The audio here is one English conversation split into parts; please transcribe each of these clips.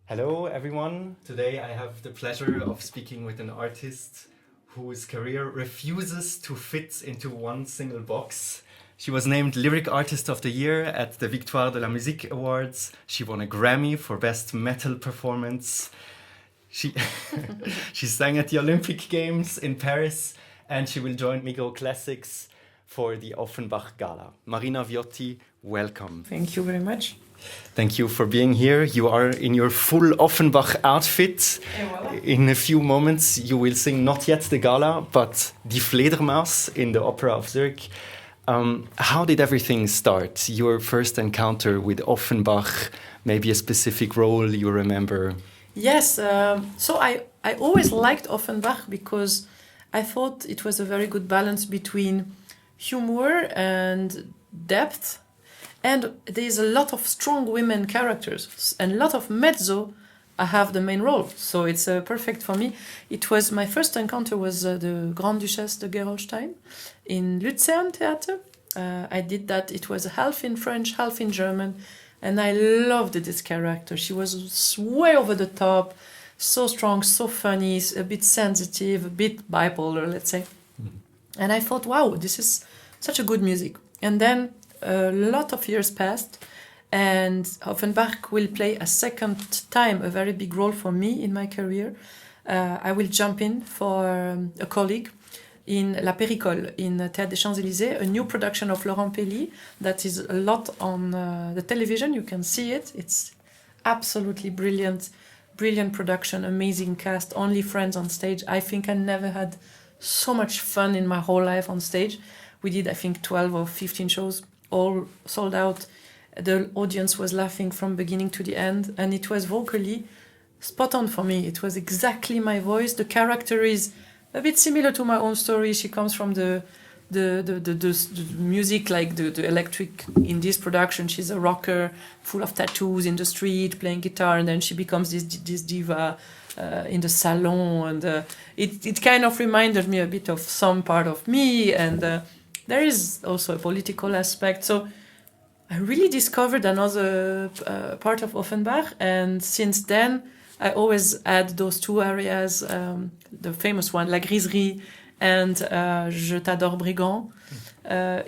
Hello, everyone. Today I have the pleasure of speaking with an artist whose career refuses to fit into one single box. She was named Lyric Artist of the Year at the Victoire de la Musique Awards. She won a Grammy for Best Metal Performance. She, she sang at the Olympic Games in Paris, and she will join Migros Classics for the Offenbach Gala. Marina Viotti, welcome. Thank you very much. Thank you for being here. You are in your full Offenbach outfit. In a few moments you will sing not yet the gala, but Die Fledermaus in the Opera of Zurich. How did everything start? Your first encounter with Offenbach, maybe a specific role you remember? Yes, so I always liked Offenbach because I thought it was a very good balance between humour and depth. And there's a lot of strong women characters and a lot of mezzo have the main role. So it's perfect for me. It was my first encounter was the Grande Duchesse de Gerolstein in Luzern Theater. I did that. It was half in French, half in German. And I loved this character. She was way over the top, so strong, so funny, a bit sensitive, a bit bipolar, let's say. Mm-hmm. And I thought, wow, this is such a good music. And then a lot of years passed, and Offenbach will play a second time a very big role for me in my career. I will jump in for a colleague in La Péricole in Théâtre des Champs-Élysées, a new production of Laurent Pelly that is a lot on the television. You can see it. It's absolutely brilliant production, amazing cast, only friends on stage. I think I never had so much fun in my whole life on stage. We did, I think, 12 or 15 shows, all sold out. The audience was laughing from beginning to the end, and it was vocally spot on for me. It was exactly my voice. The character is a bit similar to my own story. She comes from the music, like the electric in this production. She's a rocker, full of tattoos in the street, playing guitar, and then she becomes this diva in the salon. And it kind of reminded me a bit of some part of me, and there is also a political aspect. So I really discovered another part of Offenbach, and since then I always add those two areas, the famous one, La Griserie and Je t'adore brigand,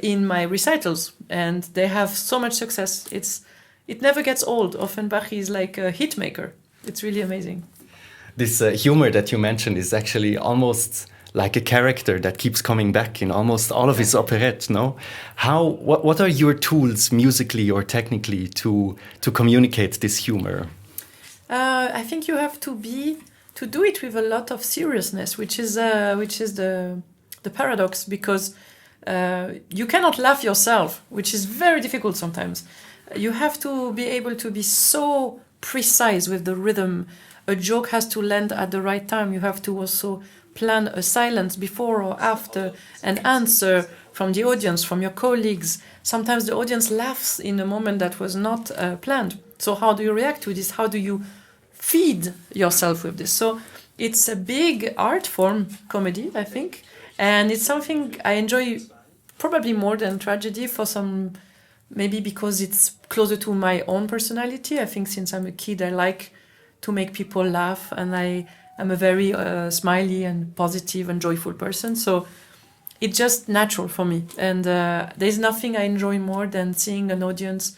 in my recitals, and they have so much success. It never gets old. Offenbach is like a hit maker. It's really amazing. This humor that you mentioned is actually almost like a character that keeps coming back in almost all of his operettes, no? What are your tools musically or technically to communicate this humor? I think you have to do it with a lot of seriousness, which is the paradox, because you cannot laugh yourself, which is very difficult sometimes. You have to be able to be so precise with the rhythm. A joke has to land at the right time. You have to also plan a silence before or after, an answer from the audience, from your colleagues. Sometimes the audience laughs in a moment that was not planned. So how do you react to this? How do you feed yourself with this? So it's a big art form, comedy, I think. And it's something I enjoy probably more than tragedy for some, maybe because it's closer to my own personality. I think since I'm a kid, I like to make people laugh, and I'm a very smiley and positive and joyful person. So it's just natural for me. And there's nothing I enjoy more than seeing an audience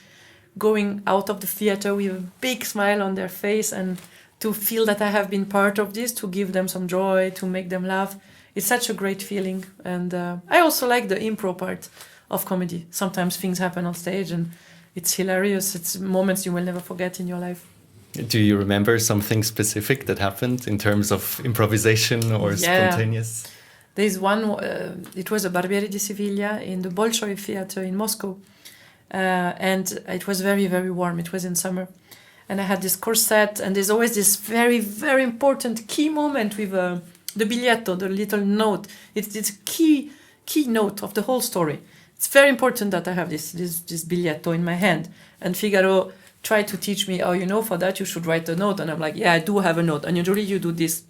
going out of the theater with a big smile on their face, and to feel that I have been part of this, to give them some joy, to make them laugh. It's such a great feeling. And I also like the improv part of comedy. Sometimes things happen on stage and it's hilarious. It's moments you will never forget in your life. Do you remember something specific that happened in terms of improvisation or spontaneous? There's one, it was a Barbiere di Siviglia in the Bolshoi Theater in Moscow. And it was very, very warm. It was in summer. And I had this corset, and there's always this very, very important key moment with the biglietto, the little note. It's a key note of the whole story. It's very important that I have this biglietto in my hand. And Figaro tried to teach me, for that you should write a note. And I'm like, yeah, I do have a note. And usually you do this.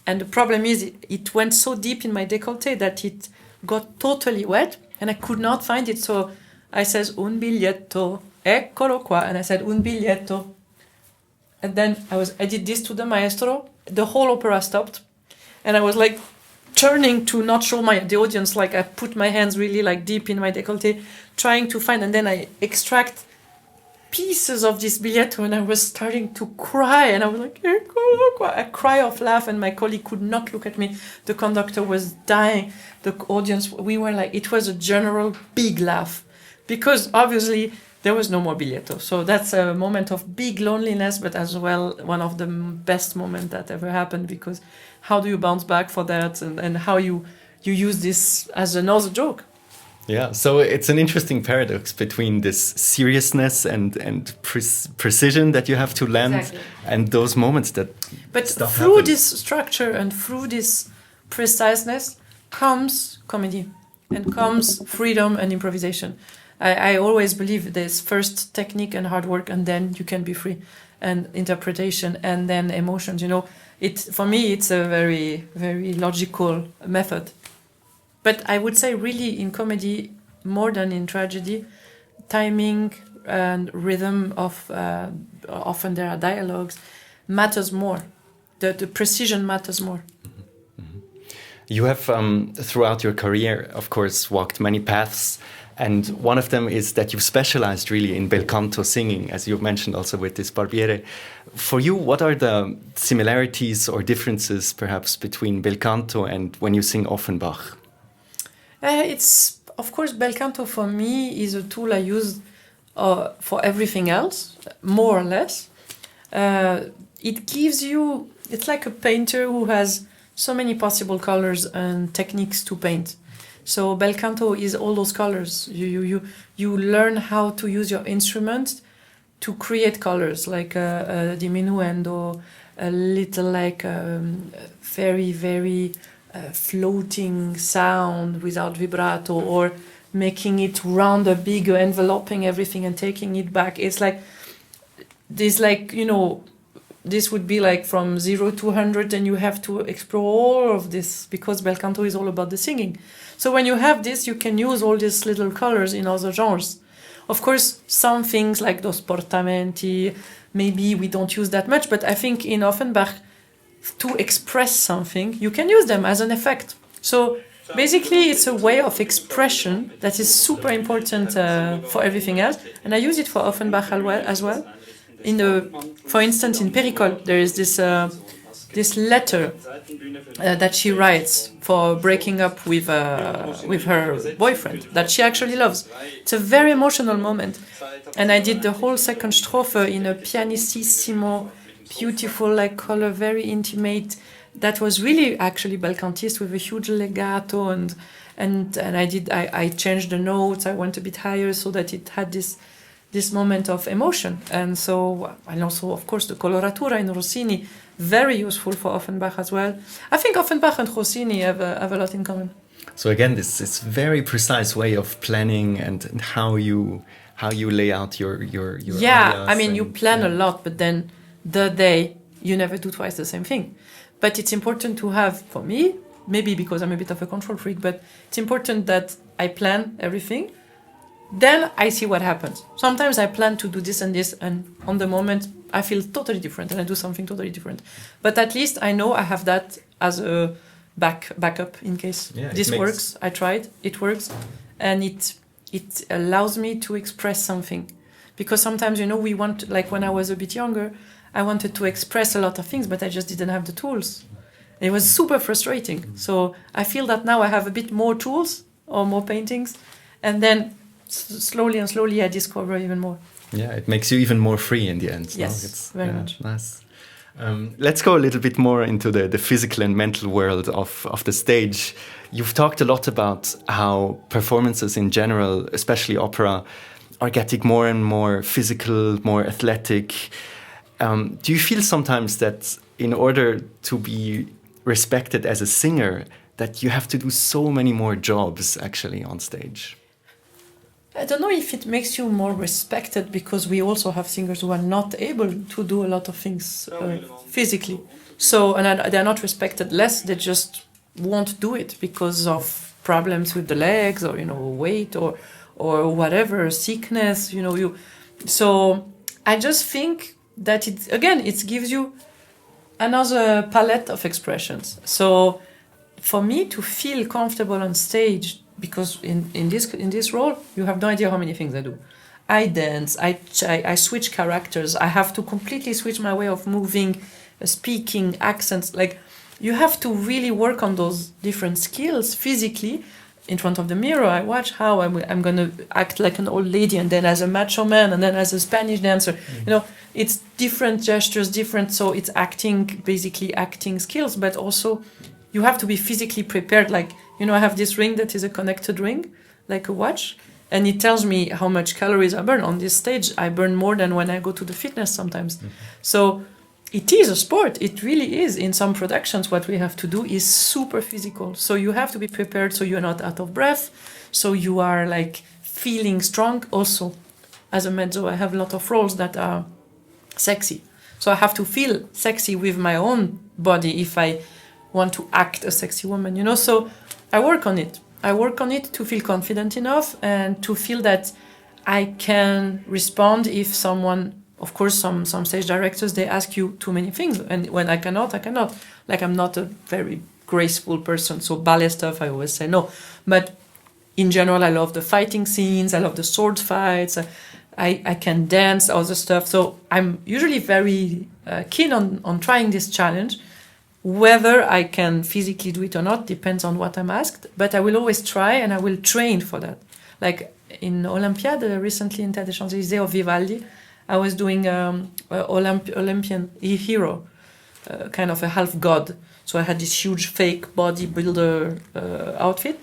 And the problem is it went so deep in my décolleté that it got totally wet, and I could not find it. So I says, un biglietto, eccolo qua. And I said, un biglietto. And then I did this to the maestro. The whole opera stopped, and I was like turning to not show the audience. Like I put my hands really like deep in my décolleté, trying to find, and then I extract pieces of this biglietto, and I was starting to cry, and I was like, a cry of laugh, and my colleague could not look at me. The conductor was dying. The audience, we were like, it was a general big laugh, because obviously there was no more biglietto. So that's a moment of big loneliness, but as well one of the best moments that ever happened, because how do you bounce back for that, and how you use this as another joke. Yeah, so it's an interesting paradox between this seriousness and precision that you have to land, exactly, and those moments that But stuff through happens. this structure and through this preciseness comes comedy and comes freedom and improvisation. I always believe there's first technique and hard work, and then you can be free, and interpretation, and then emotions. For me, it's a very, very logical method. But I would say really in comedy, more than in tragedy, timing and rhythm of, often there are dialogues, matters more. The precision matters more. You have, throughout your career, of course, walked many paths. And one of them is that you've specialized really in Belcanto singing, as you mentioned also with this Barbiere. For you, what are the similarities or differences perhaps between Belcanto and when you sing Offenbach? It's, of course, Belcanto for me is a tool I use for everything else, more or less. It gives you, it's like a painter who has so many possible colors and techniques to paint. So Belcanto is all those colors. You learn how to use your instrument to create colors, like a diminuendo, a little like very, very floating sound without vibrato, or making it round a big, enveloping everything and taking it back. It's like this, like, this would be like from 0 to 100, and you have to explore all of this, because Belcanto is all about the singing. So when you have this, you can use all these little colors in other genres. Of course, some things like those portamenti, maybe we don't use that much, but I think in Offenbach, to express something, you can use them as an effect. So basically, it's a way of expression that is super important for everything else. And I use it for Offenbach as well. For instance, in Pericole, there is this letter that she writes for breaking up with her boyfriend that she actually loves. It's a very emotional moment, and I did the whole second strophe in a pianissimo, beautiful, like color, very intimate. That was really actually Belcantiste with a huge legato, and I changed the notes. I went a bit higher so that it had this moment of emotion. And also, of course, the coloratura in Rossini, very useful for Offenbach as well. I think Offenbach and Rossini have a lot in common. So again, this very precise way of planning and how you lay out your yeah, I mean, you plan a lot, but then the day you never do twice the same thing. But it's important to have, for me, maybe because I'm a bit of a control freak, but it's important that I plan everything. Then I see what happens. Sometimes I plan to do this and this, and on the moment I feel totally different and I do something totally different. But at least I know I have that as a backup in case this works. I tried, it works, and it allows me to express something. Because sometimes, we want, like when I was a bit younger, I wanted to express a lot of things, but I just didn't have the tools. It was super frustrating. So I feel that now I have a bit more tools or more paintings, and then slowly I discover even more. Yeah, it makes you even more free in the end. Yes, It's very much. Nice. Let's go a little bit more into the physical and mental world of the stage. You've talked a lot about how performances in general, especially opera, are getting more and more physical, more athletic. Do you feel sometimes that in order to be respected as a singer, that you have to do so many more jobs actually on stage? I don't know if it makes you more respected, because we also have singers who are not able to do a lot of things physically. So, and they're not respected less, they just won't do it because of problems with the legs, or, weight, or whatever, sickness, So I just think that it gives you another palette of expressions. So for me to feel comfortable on stage, because in this role you have no idea how many things I do. I dance, I switch characters, I have to completely switch my way of moving, speaking, accents. Like, you have to really work on those different skills physically. In front of the mirror, I watch how I'm going to act like an old lady, and then as a macho man, and then as a Spanish dancer. You know, it's different gestures, different. So it's basically acting skills, but also you have to be physically prepared. Like, you know, I have this ring that is a connected ring, like a watch, and it tells me how much calories I burn. On this stage, I burn more than when I go to the fitness sometimes. So it is a sport. It really is. In some productions, what we have to do is super physical. So you have to be prepared so you're not out of breath. So you are like feeling strong. Also, as a mezzo, I have a lot of roles that are sexy. So I have to feel sexy with my own body if I want to act a sexy woman, you know. So I work on it. I work on it to feel confident enough and to feel that I can respond if someone... Of course, some stage directors, they ask you too many things. And when I cannot. Like, I'm not a very graceful person. So ballet stuff, I always say no. But in general, I love the fighting scenes. I love the sword fights. I can dance, other stuff. So I'm usually very keen on trying this challenge. Whether I can physically do it or not depends on what I'm asked. But I will always try, and I will train for that. Like in Olympiade, recently in Théâtre des Champs-Élysées of Vivaldi, I was doing Olympian hero, kind of a half god. So I had this huge fake bodybuilder outfit,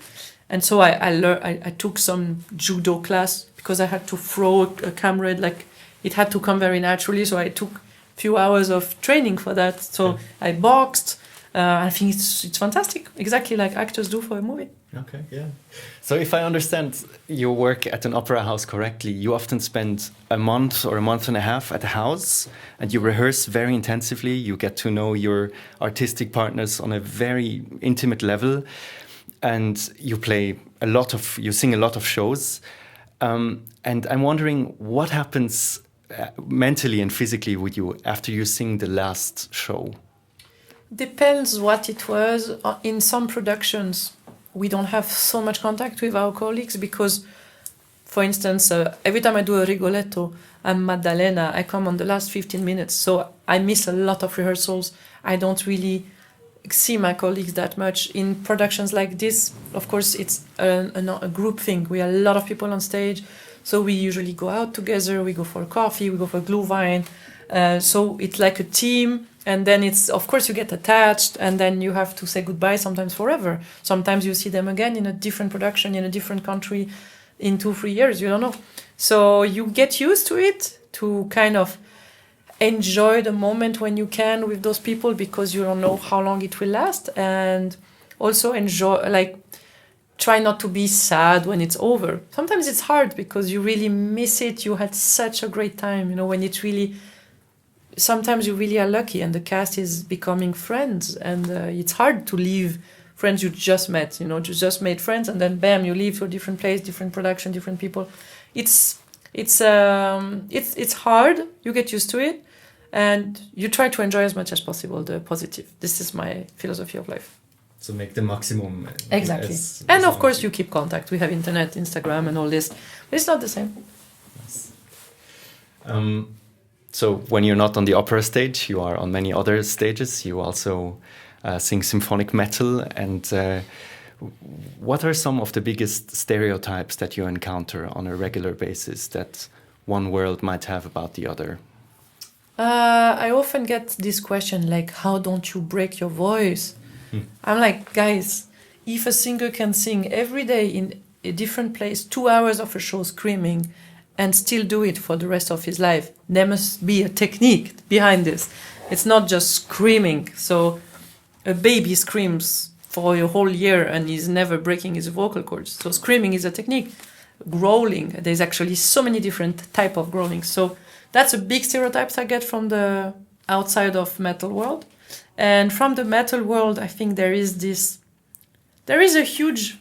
and so I took some judo class because I had to throw a camera. Like, it had to come very naturally. So I took a few hours of training for that. So I boxed. I think it's fantastic, exactly like actors do for a movie. Okay, yeah. So if I understand your work at an opera house correctly, you often spend a month or a month and a half at a house, and you rehearse very intensively. You get to know your artistic partners on a very intimate level, and you sing a lot of shows. And I'm wondering what happens mentally and physically with you after you sing the last show. Depends what it was. In some productions, we don't have so much contact with our colleagues because, for instance, every time I do a Rigoletto, I'm Maddalena, I come on the last 15 minutes, so I miss a lot of rehearsals. I don't really see my colleagues that much. In productions like this, of course, it's a group thing. We are a lot of people on stage, so we usually go out together, we go for coffee, we go for Glühwein. So it's like a team. And then it's, of course, you get attached, and then you have to say goodbye sometimes forever. Sometimes you see them again in a different production, in a different country, in 2-3 years, you don't know. So you get used to it, to kind of enjoy the moment when you can with those people, because you don't know how long it will last. And also enjoy, like, try not to be sad when it's over. Sometimes it's hard because you really miss it. You had such a great time, you know, when it's really... Sometimes you really are lucky and the cast is becoming friends, and it's hard to leave friends you just met, you know, you just made friends, and then bam, you leave to a different place, different production, different people. It's hard. You get used to it, and you try to enjoy as much as possible the positive. This is my philosophy of life. So make the maximum. Exactly. And of course you keep contact. We have internet, Instagram and all this. But it's not the same. Yes. So when you're not on the opera stage, you are on many other stages. You also sing symphonic metal. And what are some of the biggest stereotypes that you encounter on a regular basis that one world might have about the other? I often get this question like, how don't you break your voice? I'm like, guys, if a singer can sing every day in a different place, 2 hours of a show screaming, and still do it for the rest of his life, there must be a technique behind this. It's not just screaming. So a baby screams for a whole year and is never breaking his vocal cords. So screaming is a technique. Growling, there's actually so many different type of growling. So that's a big stereotypes I get from the outside of metal world. And from the metal world, I think there is a huge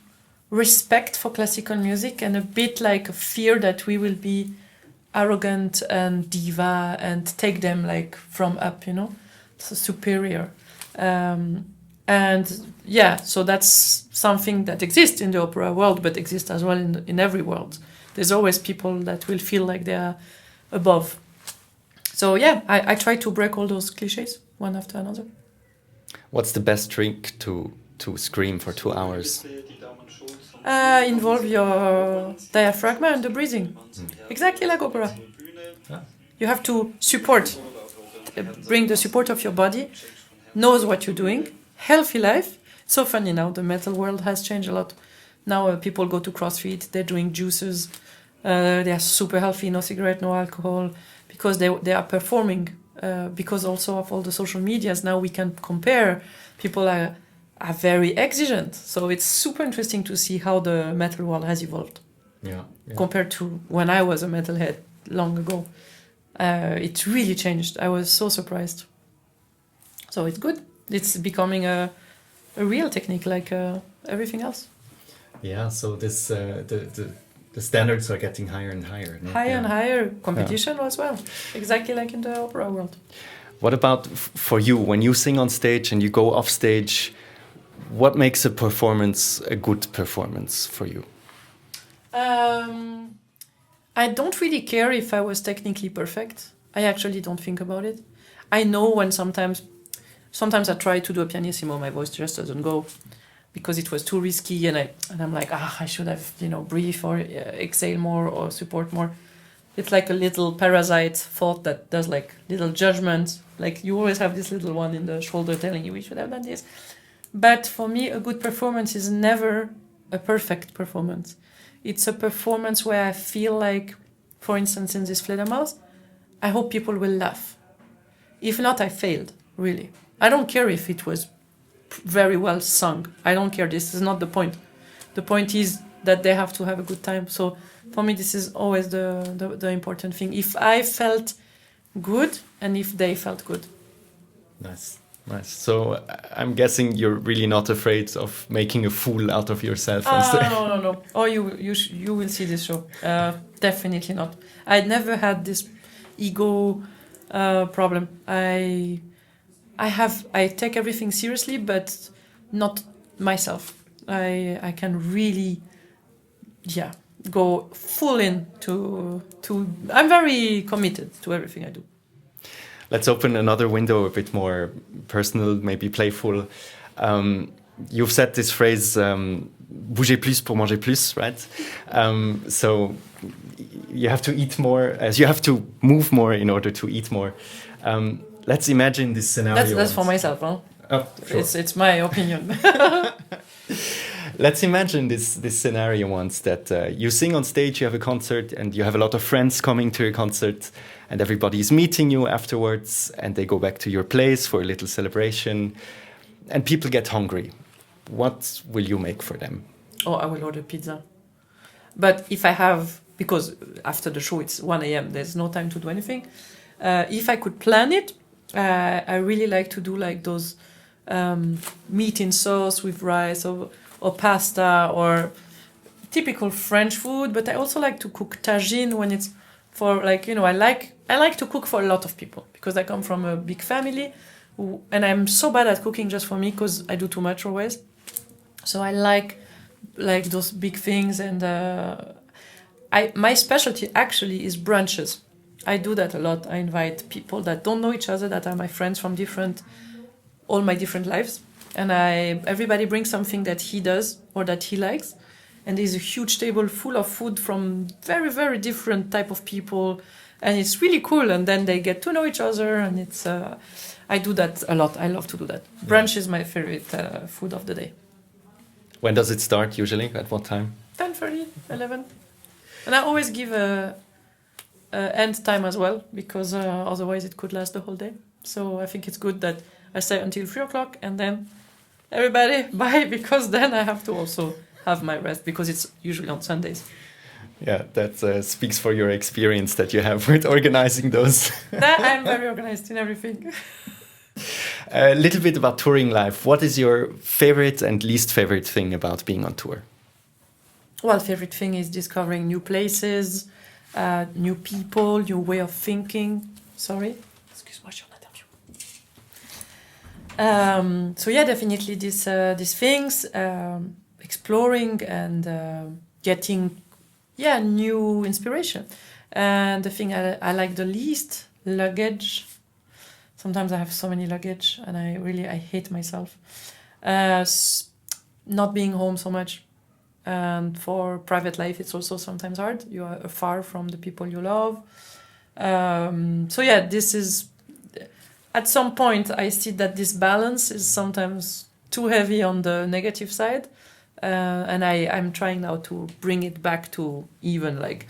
respect for classical music and a bit like a fear that we will be arrogant and diva and take them like from up, so superior. And yeah, so that's something that exists in the opera world, but exists as well in every world. There's always people that will feel like they are above. So yeah, I try to break all those cliches one after another. What's the best trick to scream for 2 hours? Involve your diaphragm and the breathing. Exactly like opera. You have to bring the support of your body, knows what you're doing, healthy life. So funny now, the metal world has changed a lot. Now people go to CrossFit, they're doing juices, they are super healthy, no cigarette, no alcohol, because they are performing. Because also of all the social medias, now we can compare. People are very exigent. So it's super interesting to see how the metal world has evolved. Yeah. Compared to when I was a metalhead long ago. It really changed. I was so surprised. So it's good. It's becoming a real technique like everything else. Yeah, so this the standards are getting higher and higher. No? Higher and higher competition as well. Exactly like in the opera world. What about for you, when you sing on stage and you go off stage, what makes a performance a good performance for you? I don't really care if I was technically perfect. I actually don't think about it. I know when sometimes I try to do a pianissimo, my voice just doesn't go because it was too risky, and I'm like, I should have breathe or exhale more or support more. It's like a little parasite thought that does like little judgments. Like you always have this little one in the shoulder telling you we should have done this. But for me, a good performance is never a perfect performance. It's a performance where I feel like, for instance, in this Fledermaus, I hope people will laugh. If not, I failed, really. I don't care if it was very well sung. I don't care. This is not the point. The point is that they have to have a good time. So for me, this is always the important thing. If I felt good and if they felt good. Nice. So I'm guessing you're really not afraid of making a fool out of yourself on stage. No. Oh, you will see this show. Definitely not. I never had this ego problem. I take everything seriously, but not myself. I can really, go full in to. I'm very committed to everything I do. Let's open another window, a bit more personal, maybe playful. You've said this phrase, bouger plus pour manger plus, right? So you have to eat more, as you have to move more in order to eat more. Let's imagine this scenario. That's for myself, huh? Oh, sure. It's my opinion. Let's imagine this scenario once that you sing on stage, you have a concert, and you have a lot of friends coming to your concert, and everybody is meeting you afterwards, and they go back to your place for a little celebration, and people get hungry. What will you make for them? Oh, I will order pizza. But if I have, because after the show it's 1 a.m., there's no time to do anything. If I could plan it, I really like to do like those meat in sauce with rice or pasta or typical French food. But I also like to cook tagine when it's for I like to cook for a lot of people because I come from a big family and I'm so bad at cooking just for me because I do too much always. So I like those big things, and my specialty actually is brunches. I do that a lot. I invite people that don't know each other, that are my friends from all my different lives, and everybody brings something that he does or that he likes, and there's a huge table full of food from very, very different type of people, and it's really cool. And then they get to know each other, and it's I do that a lot. I love to do that. Brunch is my favorite food of the day. When does it start usually? At what time? 10:30, 11. And I always give a end time as well, because otherwise it could last the whole day. So I think it's good that I stay until 3 o'clock and then everybody bye, because then I have to also have my rest, because it's usually on Sundays. Yeah, that speaks for your experience that you have with organizing those. I'm very organized in everything. A little bit about touring life. What is your favorite and least favorite thing about being on tour? Well, favorite thing is discovering new places, new people, new way of thinking. Sorry, excuse-moi, je suis en interview. So yeah, definitely these things, exploring and getting new inspiration. And the thing I like the least, luggage. Sometimes I have so many luggage and I hate myself. Not being home so much. And for private life, it's also sometimes hard. You are far from the people you love. So yeah, this is... At some point, I see that this balance is sometimes too heavy on the negative side. And I'm trying now to bring it back to even, like...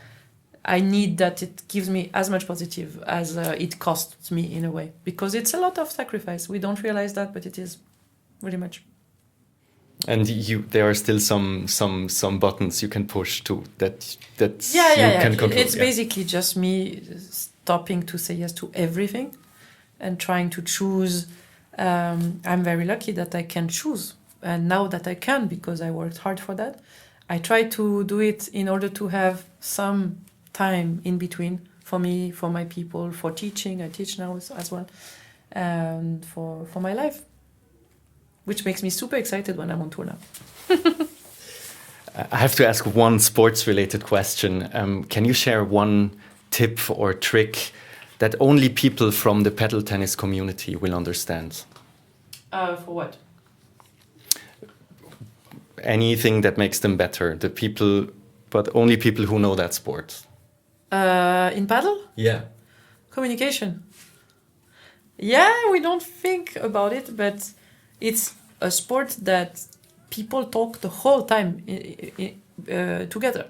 I need that it gives me as much positive as it costs me in a way. Because it's a lot of sacrifice. We don't realize that, but it is really much. And there are still some buttons you can push to that can control. It's basically just me stopping to say yes to everything and trying to choose. I'm very lucky that I can choose. And now that I can, because I worked hard for that, I try to do it in order to have some time in between for me, for my people, for teaching. I teach now as well, and for my life, which makes me super excited when I'm on tour now. I have to ask one sports-related question. Can you share one tip or trick that only people from the paddle tennis community will understand? For what? Anything that makes them better. But only people who know that sport. In paddle? Yeah. Communication. Yeah, we don't think about it, but it's a sport that people talk the whole time together.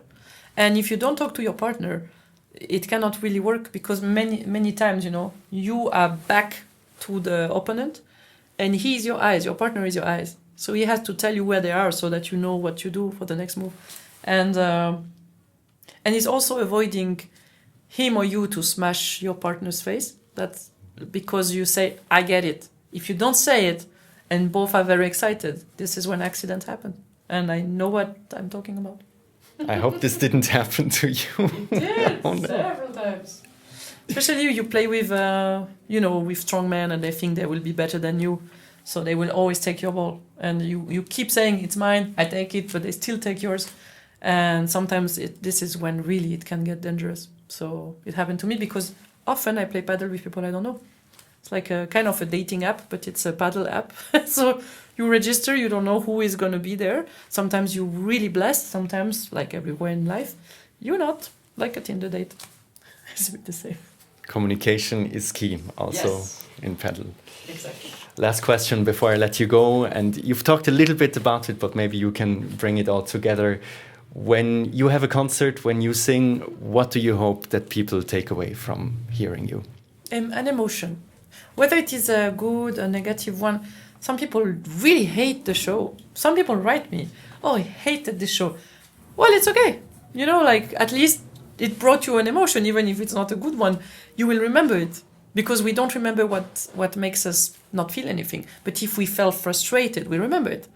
And if you don't talk to your partner, it cannot really work, because many times, you are back to the opponent and he is your eyes, your partner is your eyes. So he has to tell you where they are so that you know what you do for the next move. And he's also avoiding him or you to smash your partner's face. That's because you say, I get it. If you don't say it and both are very excited, this is when accidents happen. And I know what I'm talking about. I hope this didn't happen to you. It did, oh, no. Several times. Especially you play with, with strong men and they think they will be better than you. So they will always take your ball. And you keep saying, it's mine, I take it, but they still take yours. And sometimes this is when really it can get dangerous. So it happened to me because often I play paddle with people I don't know. It's like a kind of a dating app, but it's a paddle app. So you register, you don't know who is going to be there. Sometimes you're really blessed. Sometimes, like everywhere in life, you're not, like a Tinder date. It's a bit the same. Communication is key also in paddle. Exactly. Last question before I let you go. And you've talked a little bit about it, but maybe you can bring it all together. When you have a concert, when you sing, what do you hope that people take away from hearing you? An emotion. Whether it is a good or negative one. Some people really hate the show. Some people write me, oh, I hated this show. Well, it's okay. At least it brought you an emotion, even if it's not a good one. You will remember it. Because we don't remember what makes us not feel anything. But if we felt frustrated, we remember it.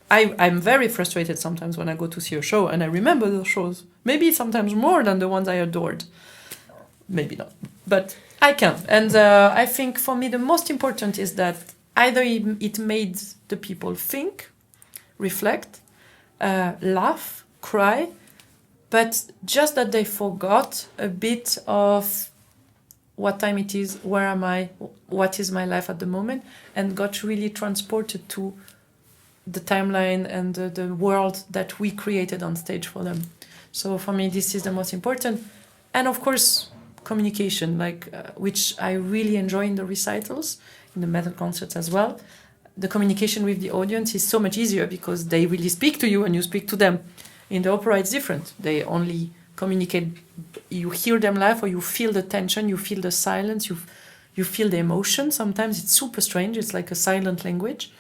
I'm very frustrated sometimes when I go to see a show, and I remember those shows. Maybe sometimes more than the ones I adored. Maybe not. But I can. And I think for me the most important is that either it made the people think, reflect, laugh, cry, but just that they forgot a bit of what time it is, where am I, what is my life at the moment, and got really transported to the timeline and the world that we created on stage for them. So for me, this is the most important. And of course, communication, which I really enjoy in the recitals, in the metal concerts as well. The communication with the audience is so much easier because they really speak to you and you speak to them. In the opera, it's different. They only communicate. You hear them laugh, or you feel the tension, you feel the silence, you feel the emotion. Sometimes it's super strange. It's like a silent language.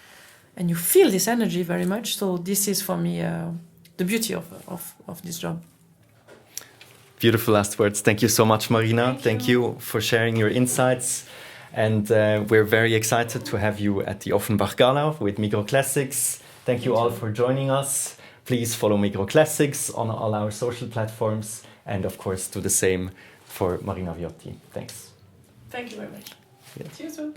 And you feel this energy very much. So this is, for me, the beauty of this job. Beautiful last words. Thank you so much, Marina. Thank you for sharing your insights. And we're very excited to have you at the Offenbach Gala with Migros Classics. Thank you all for joining us. Please follow Migros Classics on all our social platforms. and of course do the same for Marina Viotti. Thanks. Thank you very much. Yeah. See you soon.